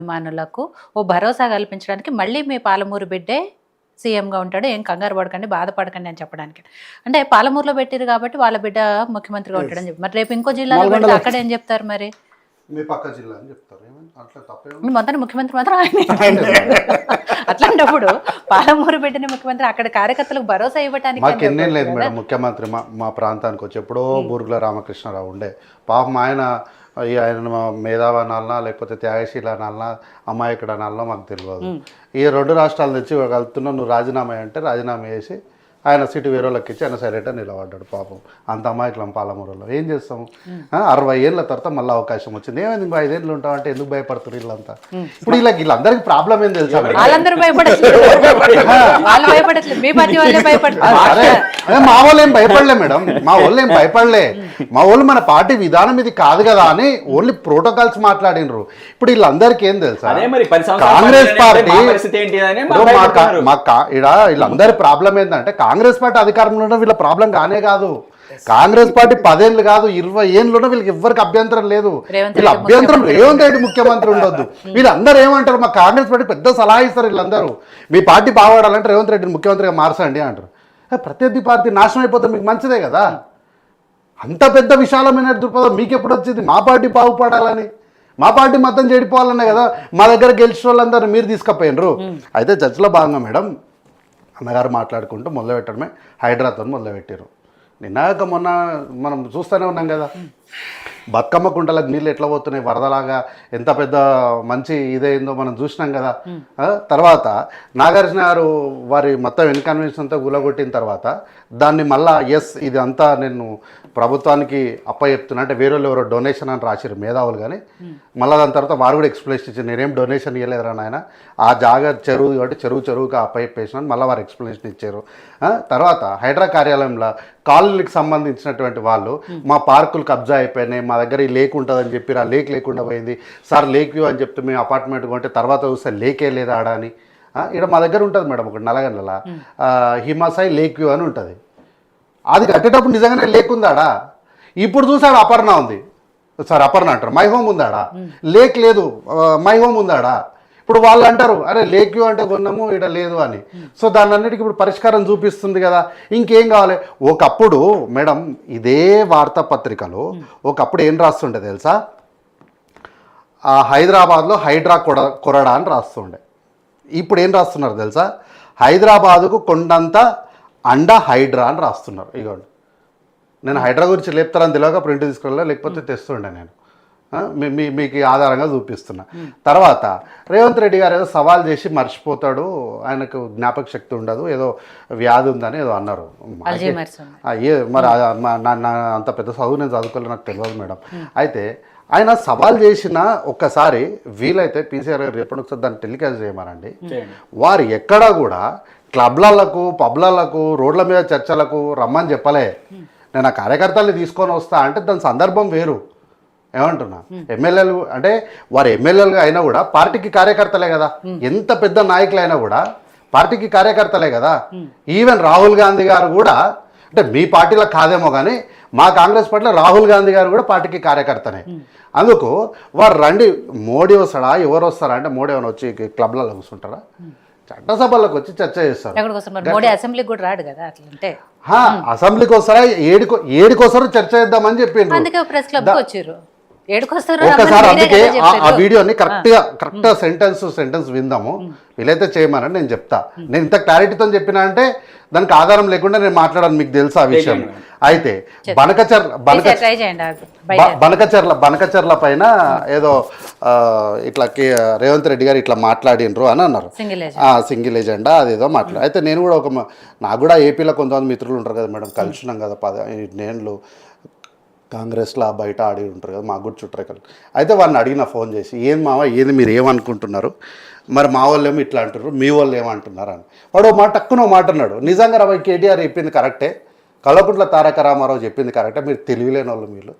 అభిమానులకు ఓ భరోసా కల్పించడానికి మళ్ళీ మీ పాలమూరు బిడ్డే సీఎంగా ఉంటాడు, ఏం కంగారు పడకండి, బాధపడకండి అని చెప్పడానికి. అంటే పాలమూరులో పెట్టారు కాబట్టి వాళ్ళ బిడ్డ ముఖ్యమంత్రిగా ఉంటాడని చెప్పి, మరి రేపు ఇంకో జిల్లాలో పెడితే అక్కడ ఏం చెప్తారు? మరి మీ పక్క జిల్లా అని చెప్తారు. అట్లా తప్పే మొత్తం ముఖ్యమంత్రి మాత్రం ఆయన. అట్లాంటప్పుడు పాలమూరు బిడ్డని ముఖ్యమంత్రి అక్కడ కార్యకర్తలకు భరోసా ఇవ్వడానికి మాకు ఎన్నేం లేదు మేడం. ముఖ్యమంత్రి మా ప్రాంతానికి వచ్చి ఎప్పుడో బూరుగుల రామకృష్ణారావు ఉండే. పాపం ఆయన మేధావి అనాలనా లేకపోతే త్యాగశీల అనాలనా అమాయకుడు అనాలనా మాకు తెలియదు. ఈ రెండు రాష్ట్రాలు తెచ్చి వెళ్తున్నా నువ్వు రాజీనామా అంటే రాజీనామా చేసి ఆయన సీటు వేరే వాళ్ళకి ఇచ్చి ఆయన సైలెంట్గా నిలబడ్డాడు. పాపం అంత అమాయకులం పాలమూరులో. ఏం చేస్తాము? 60 ఏళ్ళ తర్వాత మళ్ళీ అవకాశం వచ్చింది. ఏమైంది 5 ఏళ్ళు ఉంటావు అంటే ఎందుకు భయపడుతున్నారు వీళ్ళంతా? ఇప్పుడు వీళ్ళందరికీ ప్రాబ్లం ఏం తెలుసా? మా వాళ్ళు ఏం భయపడలే మేడం, మా వాళ్ళు ఏం భయపడలే. మా వాళ్ళు మన పార్టీ విధానం ఇది కాదు కదా అని ఓన్లీ ప్రోటోకాల్స్ మాట్లాడినరు. ఇప్పుడు వీళ్ళందరికీ ఏం తెలుసా? కాంగ్రెస్ పార్టీ వీళ్ళందరి ప్రాబ్లం ఏంటంటే కాంగ్రెస్ పార్టీ అధికారంలో ఉన్న వీళ్ళ ప్రాబ్లం కానే కాదు. కాంగ్రెస్ పార్టీ 10 ఏళ్ళు కాదు 20 ఏళ్ళలో వీళ్ళకి ఎవరికి అభ్యంతరం లేదు. వీళ్ళ అభ్యంతరం రేవంత్ రెడ్డి ముఖ్యమంత్రి ఉండొద్దు. వీళ్ళందరూ ఏమంటారు? మా కాంగ్రెస్ పార్టీ పెద్ద సలహా ఇస్తారు. వీళ్ళందరూ మీ పార్టీ బాగుపడాలంటే రేవంత్ రెడ్డిని ముఖ్యమంత్రిగా మార్చండి అంటారు. ప్రత్యర్థి పార్టీ నాశనం అయిపోతే మీకు మంచిదే కదా. అంత పెద్ద విశాలమైన దృక్పథం మీకు ఎప్పుడు వచ్చింది? మా పార్టీ బాగుపడాలని, మా పార్టీ మొత్తం చెడిపోవాలనే కదా మా దగ్గర గెలిచిన వాళ్ళందరూ మీరు తీసుకుపోయినరు. అయితే చర్చలో భాగంగా మేడం అన్నగారు మాట్లాడుకుంటూ మొదలుపెట్టడమే హైడ్రాతో మొదలుపెట్టారు. నిన్నాక మొన్న మనం చూస్తూనే ఉన్నాం కదా, బతుకమ్మ కుంటలకు నీళ్ళు ఎట్లా పోతున్నాయి వరదలాగా, ఎంత పెద్ద మంచి ఇదైందో మనం చూసినాం కదా. తర్వాత నాగార్జున గారు వారి మొత్తం ఇన్కన్వీనియన్స్ అంతా గులగొట్టిన తర్వాత దాన్ని మళ్ళా ఇది అంతా నేను ప్రభుత్వానికి అప్పచెప్తున్నా అంటే వేరే వాళ్ళు ఎవరో డొనేషన్ అని రాశారు మేధావులు. కానీ మళ్ళీ దాని తర్వాత వారు కూడా ఎక్స్ప్లెనేషన్ ఇచ్చారు, నేనేం డొనేషన్ ఇవ్వలేదురా నాయన, ఆ జాగా చెరువు కాబట్టి చెరువుగా అప్పచెప్పేసిన మళ్ళీ వారు ఎక్స్ప్లెనేషన్ ఇచ్చారు. తర్వాత హైడ్రా కార్యాలయంలో కాలనీలకు సంబంధించినటువంటి వాళ్ళు మా పార్కులు కబ్జా అయిపోయినాయి, మా దగ్గర ఈ లేక్ ఉంటుందని చెప్పి ఆ లేక్ లేకుండా పోయింది సార్, లేక్ వ్యూ అని చెప్తే మేము అపార్ట్మెంట్ కొంటే తర్వాత చూస్తే లేకే లేదా ఆడ అని. ఇక్కడ మా దగ్గర ఉంటుంది మేడం ఒకటి నల్లగండ్ల హిమాసాయి లేక్ వ్యూ అని ఉంటుంది. అది కట్టేటప్పుడు నిజంగానే లేక్ ఉందాడా? ఇప్పుడు చూసాడు అపర్ణ ఉంది సార్, అపర్ణ అంటారు మై హోమ్ ఉందాడా? లేక్ లేదు మై హోమ్ ఉందాడా? ఇప్పుడు వాళ్ళు అంటారు అరే లేక్ వ్యూ అంటే కొన్నాము ఇక్కడ లేదు అని. సో దాని అన్నిటికీ ఇప్పుడు పరిష్కారం చూపిస్తుంది కదా, ఇంకేం కావాలి? ఒకప్పుడు మేడం ఇదే వార్తాపత్రికలో ఒకప్పుడు ఏం రాస్తుండే తెలుసా? హైదరాబాద్లో హైడ్రా కొరడా అని రాస్తుండే. ఇప్పుడు ఏం రాస్తున్నారు తెలుసా? హైదరాబాదుకు కొండంత అండ హైడ్రా అని రాస్తున్నారు. ఇగోండి, నేను హైడ్రా గురించి లేపుతారని తెలియక ప్రింట్ తీసుకెళ్ళా, లేకపోతే తెస్తుండే నేను. మీకు ఆధారంగా చూపిస్తున్నా. తర్వాత రేవంత్ రెడ్డి గారు ఏదో సవాల్ చేసి మర్చిపోతాడు, ఆయనకు జ్ఞాపక శక్తి ఉండదు, ఏదో వ్యాధి ఉందని ఏదో అన్నారు. మరి అంత పెద్ద చదువు నేను చదువుకోలేదు, నాకు తెలియదు మేడం. అయితే ఆయన సవాల్ చేసిన ఒక్కసారి వీలైతే పీసీఆర్ గారు ఎప్పుడు ఒకసారి దాన్ని టెలికాస్ట్ చేయమనండి. వారు ఎక్కడా కూడా క్లబ్లకు పబ్లకు రోడ్ల మీద చర్చలకు రమ్మని చెప్పలే. నేను ఆ కార్యకర్తల్ని తీసుకొని వస్తా అంటే దాని సందర్భం వేరు. ఏమంటున్నా, ఎమ్మెల్యేలు అంటే వారు ఎమ్మెల్యేలుగా అయినా కూడా పార్టీకి కార్యకర్తలే కదా, ఎంత పెద్ద నాయకులైనా కూడా పార్టీకి కార్యకర్తలే కదా. ఈవెన్ రాహుల్ గాంధీ గారు కూడా, అంటే మీ పార్టీలో కాదేమో కానీ మా కాంగ్రెస్ పార్టీలో రాహుల్ గాంధీ గారు కూడా పార్టీకి కార్యకర్తనే. అందుకు వారు రండి, మోడీ వస్తాడా ఎవరు వస్తారా అంటే మోడీ ఏమైనా వచ్చి క్లబ్లలో కూర్చుంటారా? చట్టసభలకు వచ్చి చర్చ చేస్తారు. అసెంబ్లీకి కూడా రాడు కదా, అట్లంటే అసెంబ్లీకి వస్తారా? ఏడుకొస్తారు చర్చ చేద్దామని చెప్పిండ్రు. ఒకసారి అందుకే ఆ వీడియోని కరెక్ట్ సెంటెన్స్ విందాము. వీలైతే చేయమని నేను చెప్తా. నేను ఇంత క్లారిటీతో చెప్పినా అంటే దానికి ఆధారం లేకుండా నేను మాట్లాడాను, మీకు తెలుసు ఆ విషయం. అయితే బనకచర్ల పైన ఏదో ఇట్లా రేవంత్ రెడ్డి గారు ఇట్లా మాట్లాడినరు అని అన్నారు. సింగిల్ ఎజెండా అదేదో మాట్లాడు. అయితే నేను కూడా నాకు కూడా ఏపీలో కొంతమంది మిత్రులు ఉంటారు కదా మేడం, కలిసినాం కదా 10 ఏళ్ళు కాంగ్రెస్లో బయట ఆడి ఉంటారు కదా, మాకు కూడా చుట్టరికలు. అయితే వాడిని అడిగిన ఫోన్ చేసి, ఏం మావా ఏది మీరు ఏమనుకుంటున్నారు, మరి మా వాళ్ళు ఏమో ఇట్లా అంటున్నారు, మీ వాళ్ళు ఏమంటున్నారు అని. వాడు ఓ మాట టక్కున మాట అన్నాడు, నిజంగా రా కేటీఆర్ చెప్పింది కరెక్టే, కల్వకుంట్ల తారక రామారావు చెప్పింది కరెక్టే, మీరు తెలివిలేని వాళ్ళు, మీరు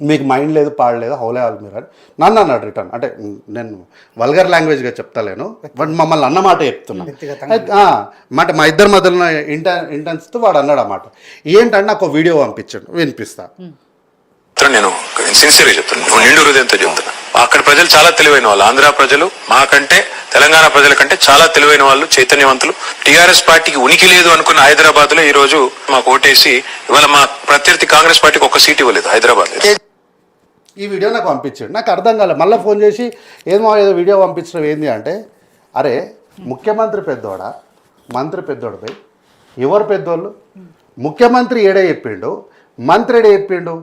మీకు మైండ్ లేదు పాడలేదు హౌలే వాళ్ళు మీరు అని నన్ను అన్నాడు రిటర్న్. అంటే నేను వల్గర్ లాంగ్వేజ్గా చెప్తలేను, బట్ మమ్మల్ని అన్నమాట చెప్తున్నా. మాట మా ఇద్దరి మధ్యలో ఇంటెన్స్తో వాడు అన్నాడు అన్నమాట. ఏంటంటే నాకు వీడియో పంపించాడు, వినిపిస్తా. నేను సిన్సియర్గా చెప్తాను, నిండు హృదయంతో చెప్తాను. అక్కడ ప్రజలు చాలా తెలివైన వాళ్ళు. ఆంధ్ర ప్రజలు మాకంటే తెలంగాణ ప్రజల కంటే చాలా తెలివైన వాళ్ళు, చైతన్యవంతులు. టీఆర్ఎస్ పార్టీకి ఉనికి లేదు అనుకున్న హైదరాబాద్ లో ఈ రోజు మాకు ఓటేసి ఇవాళ మా ప్రత్యర్థి కాంగ్రెస్ పార్టీకి ఒక సీట్ ఇవ్వలేదు హైదరాబాద్ లో. ఈ వీడియో నాకు పంపించాడు, నాకు అర్థం కాలేదు. మళ్ళీ ఫోన్ చేసి ఏదో వీడియో పంపించడం ఏంది అంటే, అరే ముఖ్యమంత్రి పెద్దోడా, మంత్రి పెద్దోడిపై ఎవరు పెద్దోళ్ళు? ముఖ్యమంత్రి ఏడే చెప్పిండు, మంత్రి ఏడే చెప్పిండు.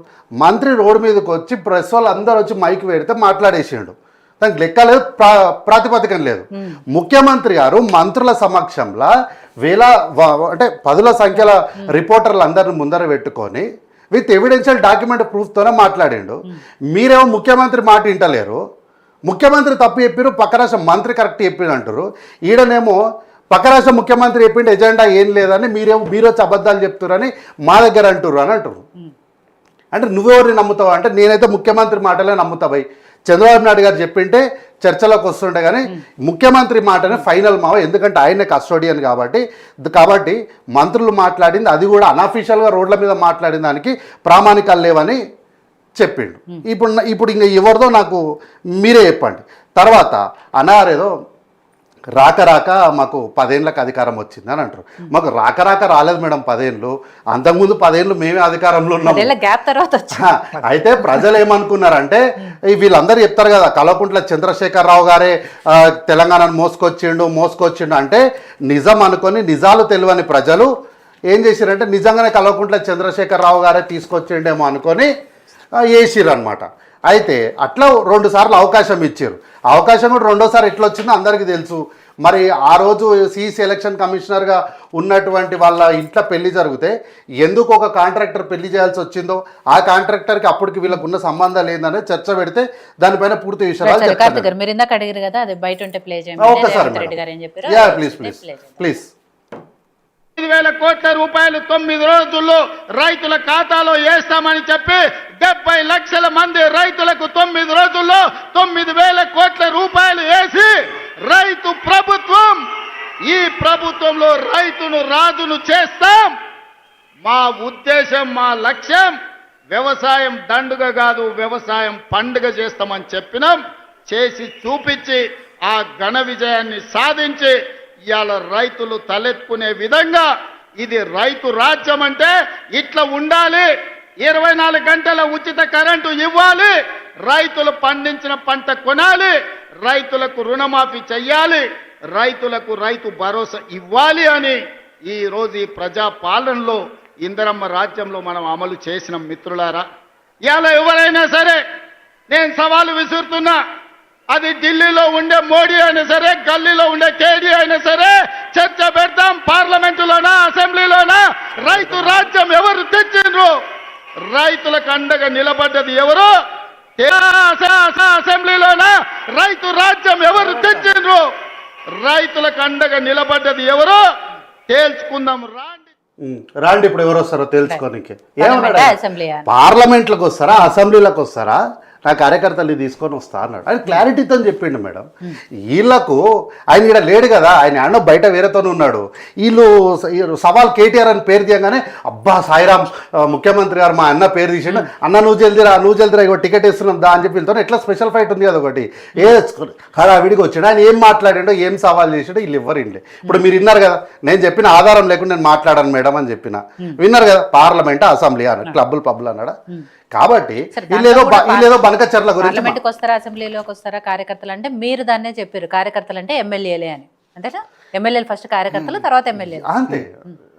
మంత్రి రోడ్డు మీదకి వచ్చి ప్రెస్ వాళ్ళు అందరూ వచ్చి మైక్ పెడితే మాట్లాడేసిండు. దానికి లెక్క లేదు, ప్రాతిపదికం లేదు. ముఖ్యమంత్రి గారు మంత్రుల సమక్షంలో అంటే 10ల సంఖ్యల రిపోర్టర్లు అందరిని ముందర పెట్టుకొని విత్ ఎవిడెన్షియల్ డాక్యుమెంట్ ప్రూఫ్తోనే మాట్లాడిండు. మీరేమో ముఖ్యమంత్రి మాట వింటలేరు. ముఖ్యమంత్రి తప్పు చెప్పారు, పక్క రాష్ట్ర మంత్రి కరెక్ట్ చెప్పిండు అంటారు. ఈడనేమో పక్క రాష్ట్ర ముఖ్యమంత్రి చెప్పిండు ఎజెండా ఏం లేదని మీరు వచ్చి అబద్ధాలు చెప్తారని మా దగ్గర అంటారు అని అంటారు. అంటే నువ్వెవరిని నమ్ముతావు అంటే, నేనైతే ముఖ్యమంత్రి మాటలే నమ్ముతా భయ్. చంద్రబాబు నాయుడు గారు చెప్పింటే చర్చలోకి వస్తుండే, కానీ ముఖ్యమంత్రి మాటనే ఫైనల్ మావ. ఎందుకంటే ఆయనే కస్టోడియన్ కాబట్టి మంత్రులు మాట్లాడింది అది కూడా అన్అఫీషియల్గా రోడ్ల మీద మాట్లాడిన దానికి ప్రామాణికాలు లేవని చెప్పిండు. ఇప్పుడు ఇంకా ఎవరిదో నాకు మీరే చెప్పండి. తర్వాత అన్నారేదో రాక మాకు 10 ఏళ్ళకి అధికారం వచ్చింది అని అంటారు. మాకు రాక రాలేదు మేడం 10 ఏళ్ళు. అంతకుముందు 10 ఏళ్ళు మేమే అధికారంలో ఉన్నాము. అయితే ప్రజలు ఏమనుకున్నారంటే, వీళ్ళందరూ చెప్తారు కదా కల్వకుంట్ల చంద్రశేఖరరావు గారే తెలంగాణను మోసుకొచ్చిండు అంటే నిజం అనుకొని నిజాలు తెలియని ప్రజలు ఏం చేశారంటే, నిజంగానే కల్వకుంట్ల చంద్రశేఖరరావు గారే తీసుకొచ్చిండేమో అనుకొని వేసిర్రు అనమాట. అయితే అట్లా 2 సార్లు అవకాశం ఇచ్చారు. అవకాశం కూడా 2వ సారి ఎట్లా వచ్చిందో అందరికీ తెలుసు. మరి ఆ రోజు సిఈసి ఎలక్షన్ కమిషనర్గా ఉన్నటువంటి వాళ్ళ ఇంట్లో పెళ్లి జరిగితే ఎందుకు ఒక కాంట్రాక్టర్ పెళ్లి చేయాల్సి వచ్చిందో, ఆ కాంట్రాక్టర్కి అప్పటికి వీళ్ళకు ఉన్న సంబంధాలు ఏందనే చర్చ పెడితే దానిపైన పూర్తి విషయాలు ప్లీజ్. 5,000 కోట్ల రూపాయలు 9 రోజుల్లో రైతుల ఖాతాలో వేస్తామని చెప్పి 70 లక్షల మంది రైతులకు 9 రోజుల్లో 9,000 కోట్ల రూపాయలు వేసి రైతు ప్రభుత్వం, ఈ ప్రభుత్వంలో రైతును రాజును చేస్తాం. మా ఉద్దేశం, మా లక్ష్యం వ్యవసాయం దండుగ కాదు, వ్యవసాయం పండుగ చేస్తామని చెప్పినాం. చేసి చూపించి ఆ ఘన విజయాన్ని సాధించి ఇవాళ రైతులు తలెత్తుకునే విధంగా ఇది రైతు రాజ్యం అంటే ఇట్లా ఉండాలి. 24 గంటల ఉచిత కరెంటు ఇవ్వాలి, రైతులు పండించిన పంట కొనాలి, రైతులకు రుణమాఫీ చెయ్యాలి, రైతులకు రైతు భరోసా ఇవ్వాలి అని ఈ రోజు ఈ ప్రజా పాలనలో ఇందిరమ్మ రాజ్యంలో మనం అమలు చేసిన మిత్రులారా. ఇవాళ ఎవరైనా సరే నేను సవాలు విసురుతున్నా, అది ఢిల్లీలో ఉండే మోడీ అయినా సరే, గల్లీలో ఉండే కేడీ అయినా సరే, చర్చ పెడతాం. పార్లమెంటులోనా అసెంబ్లీలోనా రైతు రాజ్యం ఎవరు తెచ్చిండ్రు? రైతులకు అండగా నిలబడ్డది ఎవరు? అసెంబ్లీలోనా రైతు రాజ్యం ఎవరు తెచ్చిండ్రు? రైతులకు అండగా నిలబడ్డది ఎవరు? తేల్చుకుందాం రాండి. ఇప్పుడు ఎవరు వస్తారో తెలుసుకోనికి. ఏమన్నా పార్లమెంట్లకు వస్తారా, అసెంబ్లీలకు వస్తారా, నా కార్యకర్తలు తీసుకొని వస్తా అన్నాడు. ఆయన క్లారిటీతో చెప్పిండు మేడం. వీళ్ళకు ఆయన ఇక్కడ లేడు కదా, ఆయన అన్న బయట వేరేతో ఉన్నాడు. వీళ్ళు సవాల్ కేటీఆర్ అని పేరు తీయగానే అబ్బా సాయిరామ్ ముఖ్యమంత్రి గారు మా అన్న పేరు తీసిండు, అన్న నువ్వు జల్దిరా ఇగో టికెట్ ఇస్తున్నాం దా అని చెప్పి ఎట్లా స్పెషల్ ఫైట్ ఉంది కదా ఒకటి. విడికి వచ్చాడు. ఆయన ఏం మాట్లాడిండో, ఏం సవాల్ చేసాడో వీళ్ళు ఎవ్వరు ఇండే. ఇప్పుడు మీరు విన్నారు కదా, నేను చెప్పిన ఆధారం లేకుండా నేను మాట్లాడాను మేడం అని చెప్పిన. విన్నారు కదా, పార్లమెంట్ అసెంబ్లీ అన్నాడు, పబ్బులు అన్నాడా. కాబట్టి వీళ్ళేదో బనకచర్ల గురించి పార్లమెంట్కి వస్తారా, అసెంబ్లీలోకి వస్తారా కార్యకర్తలు అంటే మీరు దాన్నే చెప్పారు. కార్యకర్తలు అంటే ఎమ్మెల్యేలే అని, అంతేనా? ఎమ్మెల్యేలు ఫస్ట్ కార్యకర్తలు, తర్వాత ఎమ్మెల్యేలు. అంతే.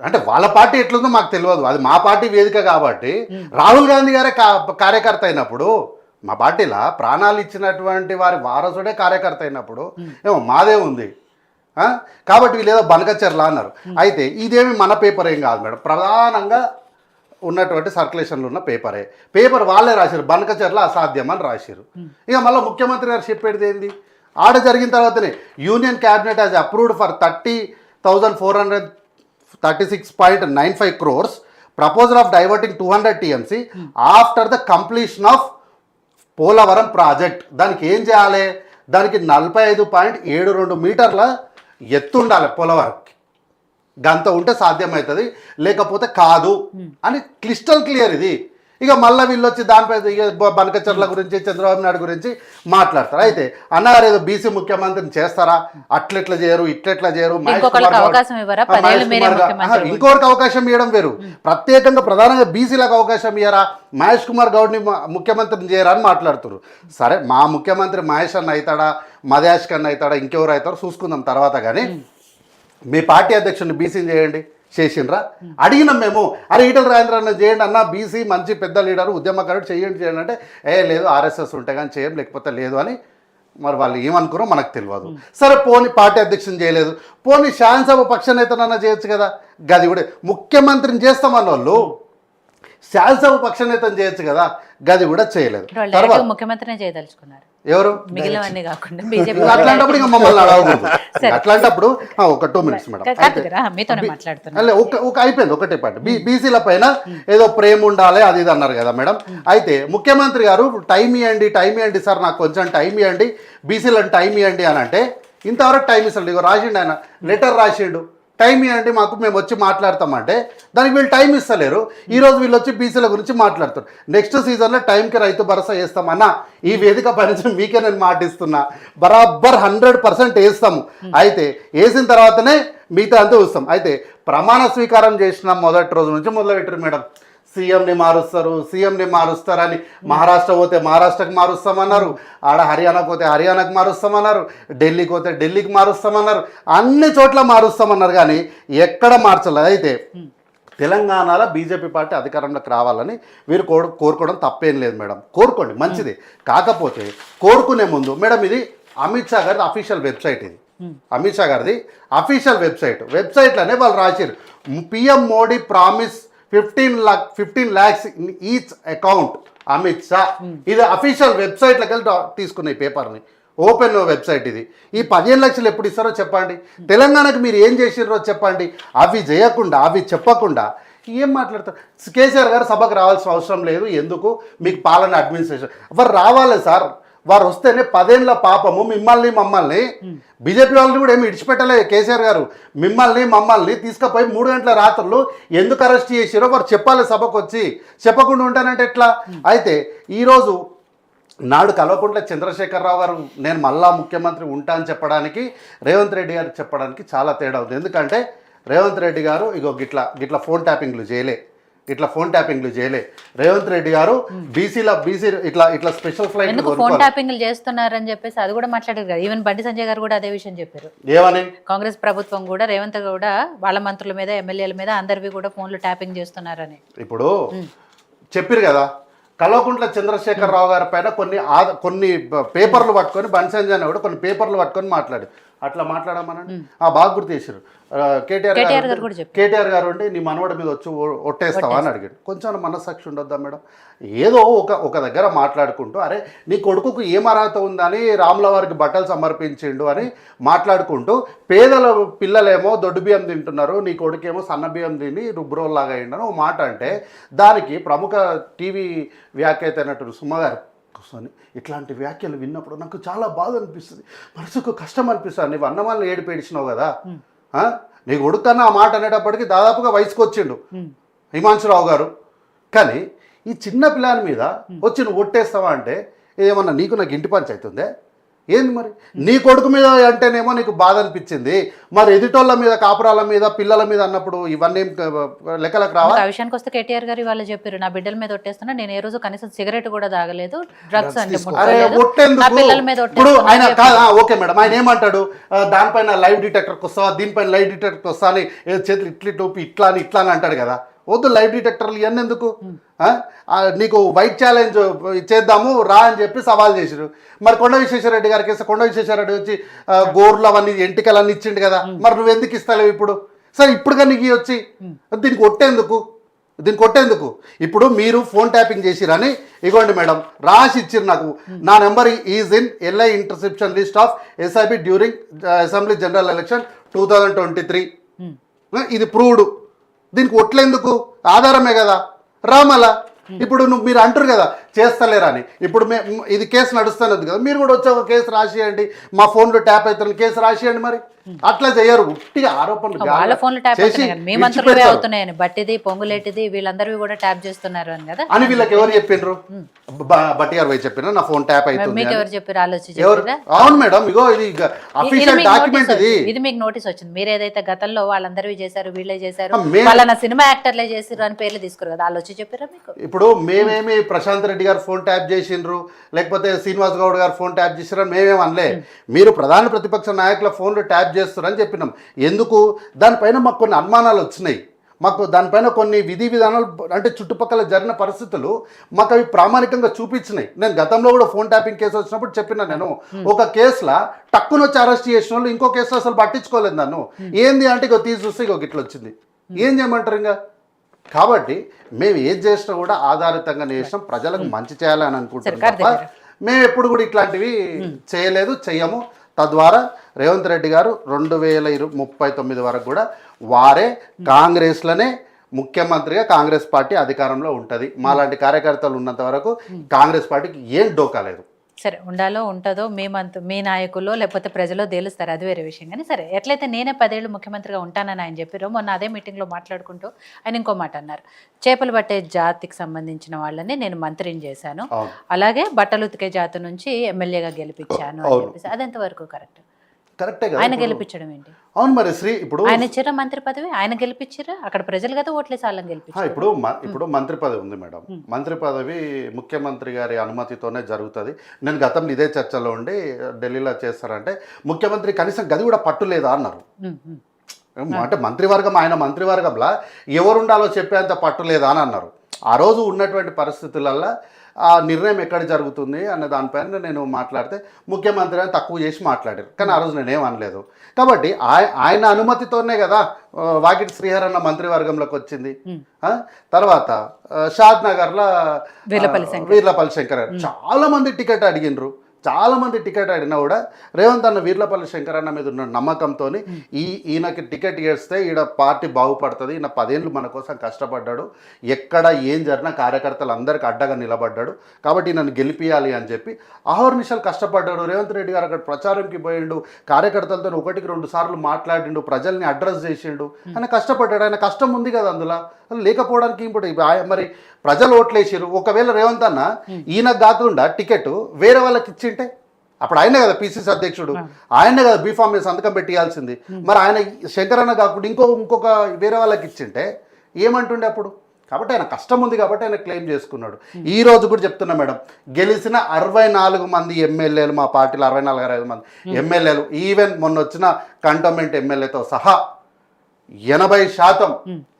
అంటే వాళ్ళ పార్టీ ఎట్లుందో మాకు తెలియదు, అది మా పార్టీ వేదిక కాబట్టి. రాహుల్ గాంధీ గారే కార్యకర్త అయినప్పుడు, మా పార్టీలో ప్రాణాలు ఇచ్చినటువంటి వారి వారసుడే కార్యకర్త అయినప్పుడు ఏమో మాదే ఉంది. కాబట్టి వీళ్ళేదో బనకచర్ల అన్నారు. అయితే ఇదేమి మన పేపర్ ఏం కాదు మేడం, ప్రధానంగా ఉన్నటువంటి సర్క్యులేషన్లో ఉన్న పేపర్ వాళ్ళే రాశారు. బనకచర్ల అసాధ్యం అని రాశారు. ఇక మళ్ళీ ముఖ్యమంత్రి గారు చెప్పేది ఏంది, ఆడ జరిగిన తర్వాతనే union cabinet has approved for 30,436.95 crores proposal of diverting 200 TMC after the completion of Polavaram project. దానికి ఏం చేయాలి, దానికి 45.72 మీటర్ల ఎత్తు ఉండాలి పోలవరంకి. గంత ఉంటే సాధ్యమవుతుంది, లేకపోతే కాదు అని క్లిస్టల్ క్లియర్. ఇది ఇక మళ్ళీ వీళ్ళు వచ్చి దానిపై ఇక బనకచర్ల గురించి చంద్రబాబు నాయుడు గురించి మాట్లాడతారు. అయితే అన్నగారు ఏదో బీసీ ముఖ్యమంత్రిని చేస్తారా, అట్లెట్లా చేయరు ఇట్లెట్లా చేయరు, ఇంకొకరికి అవకాశం ఇవ్వరా? 10 ఏళ్ళు మీరే ముఖ్యమంత్రి. ఇంకొకరికి అవకాశం ఇవ్వడం వేరు, ప్రత్యేకంగా ప్రధానంగా బీసీలకు అవకాశం ఇయ్యరా, మహేష్ కుమార్ గౌడ్ని ముఖ్యమంత్రిని చేయరా అని మాట్లాడుతారు. సరే మా ముఖ్యమంత్రి మహేష్ అన్న అవుతాడా, మదేష్ కన్నా అవుతాడా, ఇంకెవరు అవుతారో చూసుకుందాం తర్వాత. కానీ మీ పార్టీ అధ్యక్షుడిని బీసీని చేయండి, చేసిండ్రా? అడిగినాం మేము, అరే ఈటల రాజేంద్ర అన్న చేయండి అన్న, బీసీ మంచి పెద్ద లీడరు ఉద్యమకారుడు, చేయండి అంటే లేదు ఆర్ఎస్ఎస్ ఉంటే కానీ చేయం, లేకపోతే లేదు అని. మరి వాళ్ళు ఏమనుకున్నారో మనకు తెలియదు. సరే పోనీ పార్టీ అధ్యక్షుని చేయలేదు, పోనీ శాసనసభ పక్ష నేతనన్నా చేయొచ్చు కదా. గది కూడా ముఖ్యమంత్రిని చేస్తామన్న వాళ్ళు శాసనసభ పక్ష నేతను చేయొచ్చు కదా, గది కూడా చేయలేదు. తర్వాత ముఖ్యమంత్రినే చేయదలుచుకున్నారు ఎవరు, మిగిలినవన్నీ కాకుండా బీజేపీ. అట్లాంటప్పుడు ఇంకా మమ్మల్ని అడగకూడదు. అట్లాంటప్పుడు ఒక 2 minutes మేడం, మీతోనే మాట్లాడుతున్నా. అయిపోయింది ఒకటే పాయింట్. బీసీల పైన ఏదో ప్రేమ ఉండాలి అది ఇది అన్నారు కదా మేడం. అయితే ముఖ్యమంత్రి గారు టైం ఇవ్వండి సార్, నాకు కొంచెం టైం ఇవ్వండి, బీసీలను టైం ఇవ్వండి అని అంటే ఇంతవరకు టైం ఇస్తాడు. ఇగో రాసిండు ఆయన, లెటర్ రాసిండు, టైం ఇవ్వండి మాకు, మేము వచ్చి మాట్లాడతామంటే దానికి వీళ్ళు టైం ఇస్తలేరు. ఈరోజు వీళ్ళు వచ్చి బీసీల గురించి మాట్లాడుతారు. నెక్స్ట్ సీజన్లో టైంకి రైతు భరోసా వేస్తామన్నా, ఈ వేదిక పనిచేసి మీకే నేను మాటిస్తున్నా, బరాబర్ 100% వేస్తాము. అయితే వేసిన తర్వాతనే మిగతా అంతా చూస్తాం. అయితే ప్రమాణ స్వీకారం చేసిన మొదటి రోజు నుంచి మొదలుపెట్టారు మేడం, సీఎంని మారుస్తారని. మహారాష్ట్ర పోతే మహారాష్ట్రకి మారుస్తామన్నారు, ఆడ హర్యానాకు పోతే హర్యానాకు మారుస్తామన్నారు, ఢిల్లీకి పోతే ఢిల్లీకి మారుస్తామన్నారు, అన్ని చోట్ల మారుస్తామన్నారు, కానీ ఎక్కడ మార్చలేదు. అయితే తెలంగాణలో బీజేపీ పార్టీ అధికారంలోకి రావాలని వీరు కోరుకోవడం తప్పేం లేదు మేడం, కోరుకోండి మంచిది. కాకపోతే కోరుకునే ముందు మేడం, ఇది అమిత్ షా గారిది అఫీషియల్ వెబ్సైట్, ఇది అమిత్ షా గారిది అఫీషియల్ వెబ్సైట్లోనే వాళ్ళు రాశారు, PM Modi promise 15 lakhs in each account Amit Shah. ఇది అఫీషియల్ వెబ్సైట్లోకి వెళ్ళి తీసుకున్న ఈ పేపర్ని, ఓపెన్ వెబ్సైట్ ఇది. ఈ 15 లక్షలు ఎప్పుడు ఇస్తారో చెప్పండి, తెలంగాణకు మీరు ఏం చేసిర్రో చెప్పండి. అవి చేయకుండా, అవి చెప్పకుండా ఏం మాట్లాడతారు? కేసీఆర్ గారు సభకు రావాల్సిన అవసరం లేదు, ఎందుకు మీకు పాలన అడ్మినిస్ట్రేషన్ వారు రావాలి సార్, వారు వస్తేనే 10 ఏళ్ల పాపము మమ్మల్ని బీజేపీ వాళ్ళని కూడా ఏమి విడిచిపెట్టలేదు కేసీఆర్ గారు. మమ్మల్ని తీసుకుపోయి 3 గంటల రాత్రులు ఎందుకు అరెస్ట్ చేసారో వారు చెప్పాలి సభకు వచ్చి, చెప్పకుండా ఉంటానంటే ఎట్లా? అయితే ఈరోజు నాడు కల్వకుంట్ల చంద్రశేఖరరావు గారు నేను మళ్ళా ముఖ్యమంత్రి ఉంటా అని చెప్పడానికి, రేవంత్ రెడ్డి గారు చెప్పడానికి చాలా తేడా ఉంది. ఎందుకంటే రేవంత్ రెడ్డి గారు ఇగో గిట్లా ఫోన్ ట్యాపింగ్లు చేయలే, రేవంత్ రెడ్డి గారు బీసీ ఇట్లా స్పెషల్ ఫ్లైట్ ఎందుకు ఫోన్ ట్యాపింగ్లు చేస్తున్నారని చెప్పేసి అది కూడా మాట్లాడారు కదా. ఈవెన్ బండి సంజయ్ గారు కూడా అదే విషయం చెప్పారు. ఏమని? కాంగ్రెస్ ప్రభుత్వం కూడా రేవంత్ కూడా వాళ్ళ మంత్రుల మీద, ఎమ్మెల్యేల మీద అందరివి కూడా ఫోన్లు ట్యాపింగ్ చేస్తున్నారని ఇప్పుడు చెప్పారు కదా. కల్వకుంట్ల చంద్రశేఖరరావు గారి పైన కొన్ని పేపర్లు పట్టుకొని, బండి సంజయ్ కూడా కొన్ని పేపర్లు పట్టుకొని మాట్లాడు, అట్లా మాట్లాడమనండి. బాగా గుర్తు చేశారు. కేటీఆర్ గారు ఉండి నీ మనవడి మీద వచ్చి ఒట్టేస్తావా అని అడిగాడు. కొంచెం మనస్సాక్షి ఉండొద్దా మేడం? ఏదో ఒక దగ్గర మాట్లాడుకుంటూ, అరే నీ కొడుకుకు ఏం అర్హత ఉందని రాముల వారికి బట్టలు సమర్పించిండు అని మాట్లాడుకుంటూ, పేదల పిల్లలేమో దొడ్డు బియ్యం తింటున్నారు, నీ కొడుకేమో సన్న బియ్యం తిని రుబ్రోల్లాగా అయ్యిండని ఓ మాట అంటే, దానికి ప్రముఖ టీవీ వ్యాఖ్యాత అయినట్టు సుమ గారు కూర్చొని ఇట్లాంటి వ్యాఖ్యలు విన్నప్పుడు నాకు చాలా బాధ అనిపిస్తుంది, మనసుకు కష్టం అనిపిస్తుంది. నువ్వు అన్నమాలను ఏడిపేడిచినావు కదా, నీ కొడుకన్నా ఆ మాట అనేటప్పటికీ దాదాపుగా వయసుకు వచ్చిండు హిమాంశురావు గారు. కానీ ఈ చిన్న పిల్లని మీద వచ్చి నువ్వు ఒట్టేస్తావా అంటే ఏమన్నా నాకు ఇంటి పంచాయతీ ఉందే ఏంది? మరి నీ కొడుకు మీద అంటేనేమో నీకు బాధ అనిపించింది, మరి ఎదుటోళ్ళ మీద, కాపురాల మీద, పిల్లల మీద అన్నప్పుడు ఇవన్నీ లెక్కలకు రావాలి. ఆ విషయానికి వస్తే కేటీఆర్ గారు వాళ్ళు చెప్పారు, నా బిడ్డల మీద ఒట్టేస్తున్నా, నేను ఏ రోజు కనీసం సిగరెట్ కూడా తాగలేదు, డ్రగ్స్ అంటే ఇప్పుడు ఆయన ఓకే మేడం, ఆయన ఏమంటాడు, దానిపైన లైవ్ డిటెక్టర్కి వస్తావా, దీనిపైన లైవ్ డిటెక్టర్కి వస్తా అని చేతులు టోపి ఇట్లా అని అంటాడు కదా. వద్దు లైవ్ డిటెక్టర్లు ఇవన్నీ ఎందుకు? నీకు వైట్ ఛాలెంజ్ చేద్దాము రా అని చెప్పి సవాల్ చేసారు. మరి కొండ విశ్వేశ్వరరెడ్డి గారికి ఇస్తే కొండ విశ్వేశ్వరరెడ్డి వచ్చి గోర్లు అవన్నీ ఎంటికలన్నీ ఇచ్చిండు కదా, మరి నువ్వు ఎందుకు ఇస్తలేవు ఇప్పుడు? సరే ఇప్పుడు కానీ నీకు వచ్చి దీనికి కొట్టేందుకు? ఇప్పుడు మీరు ఫోన్ ట్యాపింగ్ చేసిరని ఇగోండి మేడం రాసి ఇచ్చిరు నాకు, నా number is in LI interception list of SIB during assembly general election 2023. ఇది ప్రూవ్డ్. దీనికి ఒట్లేందుకు? ఆధారమే కదా రామలా. ఇప్పుడు మీరు అంటారు కదా చేస్తలేరని. ఇప్పుడు ఇది కేసు నడుస్తున్నది కదా, మీరు కూడా వచ్చి ఒక కేసు రాసియండి, మా ఫోన్లో ట్యాప్ అవుతున్న కేసు రాసియండి. మరి అట్లా చేయరు, ఉట్టిగా ఆరోపణలు వాళ్ళ ఫోన్లు ట్యాప్ చేసి అవుతున్నాయి, మీ మంత్రులవే అవుతున్నాయని, బట్టిది పొంగులేటిది వీళ్ళందరివి కూడా ట్యాప్ చేస్తున్నారు అని కదా అని వీళ్ళకి ఎవరు చెప్పిండ్రు? బట్టి గారు పోయి చెప్పిన నా ఫోన్ ట్యాప్ అవుతుంది. మీకు ఎవరు చెప్పారు? ఆలోచించి అవును మేడం, ఇగో ఇది అఫీషియల్ డాక్యుమెంట్ ఇది మీకు నోటీస్ వచ్చింది. మీరు ఏదైతే గతంలో వాళ్ళందరివి చేశారు, వీళ్ళే చేశారు, వాళ్ళ సినిమా యాక్టర్లే చేసారు అని పేర్లు తీసుకురు కదా, ఆలోచించి చెప్పారా మీకు? ఇప్పుడు మేమేమి ప్రశాంత్ రెడ్డి గారు ఫోన్ ట్యాప్ చేసిండ్రు, లేకపోతే శ్రీనివాస్ గౌడ్ గారు ఫోన్ ట్యాప్ చేసిరని మేమేం అనలే. మీరు ప్రధాన ప్రతిపక్ష నాయకుల ఫోన్లు ట్యాప్ చేస్తారని చెప్పినాం. ఎందుకు? దానిపైన మాకు కొన్ని అనుమానాలు వచ్చినాయి. మాకు దానిపైన కొన్ని విధి విధానాలు అంటే చుట్టుపక్కల జరిగిన పరిస్థితులు మాకు అవి ప్రామాణికంగా చూపించినాయి. నేను గతంలో కూడా ఫోన్ ట్యాపింగ్ కేసు వచ్చినప్పుడు చెప్పినా, నేను ఒక కేసులో టక్కున వచ్చి అరెస్ట్ చేసిన వాళ్ళు ఇంకో కేసులో అసలు పట్టించుకోలేదు నన్ను. ఏంది అంటే ఇక తీసి చూస్తే ఇక ఇట్లా వచ్చింది, ఏం చేయమంటారు ఇంకా? కాబట్టి మేము ఏది చేసినా కూడా ఆధారితంగా చేసినాం, ప్రజలకు మంచి చేయాలని అనుకుంటున్నాం తప్ప మేము ఎప్పుడు కూడా ఇట్లాంటివి చేయలేదు, చెయ్యము. తద్వారా రేవంత్ రెడ్డి గారు 2039 వరకు కూడా వారే కాంగ్రెస్లోనే ముఖ్యమంత్రిగా కాంగ్రెస్ పార్టీ అధికారంలో ఉంటుంది. మాలాంటి కార్యకర్తలు ఉన్నంత వరకు కాంగ్రెస్ పార్టీకి ఏం డోకాలేదు. సరే, ఉండాలో ఉంటుందో మీ నాయకుల్లో లేకపోతే ప్రజలో తేలుస్తారు, అది వేరే విషయం. కానీ సరే, ఎట్లయితే నేనే 10 ఏళ్ళు ముఖ్యమంత్రిగా ఉంటానని ఆయన చెప్పారో, మొన్న అదే మీటింగ్లో మాట్లాడుకుంటూ ఆయన ఇంకో మాట అన్నారు. చేపలు పట్టే జాతికి సంబంధించిన వాళ్ళని నేను మంత్రిని చేశాను, అలాగే బట్టలు ఉతికే జాతి నుంచి ఎమ్మెల్యేగా గెలిపించాను అని చెప్పేసి, అది ఎంతవరకు కరెక్ట్? కరెక్టే కదా, ఆయన గెలిపించడం ఏంటి? అవును మరి ఇప్పుడు ఆయన ఇచ్చారా మంత్రి పదవి? ఆయన గెలిపించారా? అక్కడ ప్రజలు కదా ఓట్లేసి వాళ్ళని గెలిపించారు. ఇప్పుడు మంత్రి పదవి ఉంది మేడం. మంత్రి పదవి ముఖ్యమంత్రి గారి అనుమతితోనే జరుగుతుంది. నేను గతంలో ఇదే చర్చలో ఉండి ఢిల్లీలో చేస్తారంటే ముఖ్యమంత్రి కనీసం గది కూడా పట్టులేదా అన్నారు. అంటే మంత్రివర్గం, ఆయన మంత్రివర్గంలో ఎవరు ఉండాలో చెప్పేంత పట్టులేదా అని అన్నారు. ఆ రోజు ఉన్నటువంటి పరిస్థితులల్లో ఆ నిర్ణయం ఎక్కడ జరుగుతుంది అన్న దానిపైన నేను మాట్లాడితే ముఖ్యమంత్రి అని తక్కువ చేసి మాట్లాడారు. కానీ ఆ రోజు నేనేం అనలేదు. కాబట్టి ఆయన అనుమతితోనే కదా వాకిటి శ్రీహర్ అన్న మంత్రివర్గంలోకి వచ్చింది. తర్వాత షాద్ నగర్లో వీర్లపల్లి శంకర్ చాలా మంది టికెట్ అడిగినరు. చాలామంది టికెట్ అడిగినా కూడా రేవంత్ అన్న వీర్లపల్లి శంకర్ అన్న మీద ఉన్న నమ్మకంతో ఈయనకి టికెట్ ఇస్తే ఈడ పార్టీ బాగుపడుతుంది, ఈయన 10 ఏళ్ళు మన కోసం కష్టపడ్డాడు, ఎక్కడ ఏం జరిగినా కార్యకర్తలు అందరికీ అడ్డగా నిలబడ్డాడు, కాబట్టి నన్ను గెలిపియాలి అని చెప్పి అహర్నిశలు కష్టపడ్డాడు. రేవంత్ రెడ్డి గారు అక్కడ ప్రచారంకి పోయిండు, కార్యకర్తలతో 1-2 సార్లు మాట్లాడిండు, ప్రజల్ని అడ్రస్ చేసిండు, ఆయన కష్టపడ్డాడు. ఆయన కష్టం ఉంది కదా అందులో, లేకపోవడానికి ఇప్పుడు మరి ప్రజలు ఓట్లేసారు. ఒకవేళ రేవంత్ అన్న ఈయనకు కాకుండా టికెట్ వేరే వాళ్ళకి ఇచ్చింటే, అప్పుడు ఆయనే కదా పిసిసి అధ్యక్షుడు, ఆయనే కదా బీఫామ్ మీద సంతకం పెట్టియాల్సింది. మరి ఆయన శంకర్ అన్న కాకుండా ఇంకొక వేరే వాళ్ళకి ఇచ్చింటే ఏమంటుండే అప్పుడు? కాబట్టి ఆయన కష్టం ఉంది కాబట్టి ఆయన క్లెయిమ్ చేసుకున్నాడు. ఈ రోజు కూడా చెప్తున్నా మేడం, గెలిచిన 64 మంది ఎమ్మెల్యేలు, మా పార్టీలో 64-65 మంది ఎమ్మెల్యేలు, ఈవెన్ మొన్న వచ్చిన కంటోన్మెంట్ ఎమ్మెల్యేతో సహా 80%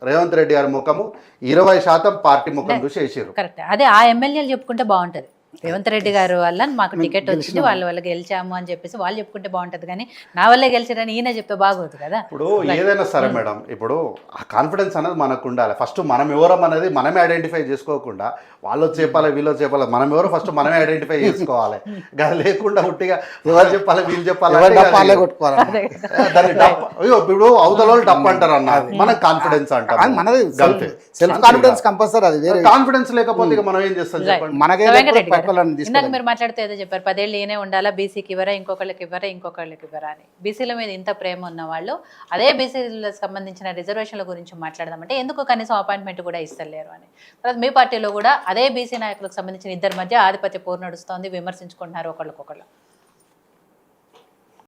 రేవంత్ రెడ్డి గారి ముఖము, 20% పార్టీ ముఖం చూసి వేసారు. కరెక్ట్. అదే ఆ ఎమ్మెల్యేలు చెప్పుకుంటే బాగుంటది. రేవంత్ రెడ్డి గారు వల్ల మాకు టికెట్ వచ్చింది, వాళ్ళ గెలిచాము అని చెప్పేసి వాళ్ళు చెప్పుకుంటే బాగుంటది. కానీ నా వల్లే గెలిచారని ఈయన చెప్తే బాగోదు కదా. ఇప్పుడు ఏదైనా సరే మేడం, ఇప్పుడు ఆ కాన్ఫిడెన్స్ అనేది మనకు ఉండాలి. ఫస్ట్ మనం ఎవరం అనేది మనమే ఐడెంటిఫై చేసుకోకుండా వాళ్ళు చెప్పాలి వీళ్ళు చెప్పాలి, మనం ఎవరో ఫస్ట్ మనమే ఐడెంటిఫై చేసుకోవాలి. లేకుండా ఉట్టిగా ఎవరు చెప్పాలి వీళ్ళు చెప్పాలి, ఇప్పుడు అవతల డప్ అంటారు అన్న, మనకు కాన్ఫిడెన్స్ అంటారు, సెల్ఫ్ కాన్ఫిడెన్స్ కంపల్సరీ. అది కాన్ఫిడెన్స్ లేకపోతే ఇక మనం ఏం చేస్తాం చెప్పండి. మనకే ఇందాక మీరు మాట్లాడితే ఏదో చెప్పారు, 10 ఏళ్ళు ఈయనే ఉండాలా, బీసీకి ఇవ్వరా, ఇంకొకళ్ళకి ఇవ్వరా అని. బీసీల మీద ఇంత ప్రేమ ఉన్న వాళ్ళు అదే బీసీలకు సంబంధించిన రిజర్వేషన్ల గురించి మాట్లాడదామంటే ఎందుకు కనీసం అపాయింట్మెంట్ కూడా ఇస్తలేరు అని. తర్వాత మీ పార్టీలో కూడా అదే బీసీ నాయకులకు సంబంధించిన 2 మధ్య ఆధిపత్య పోరు నడుస్తోంది, విమర్శించుకుంటున్నారు ఒకళ్ళకొకళ్ళు.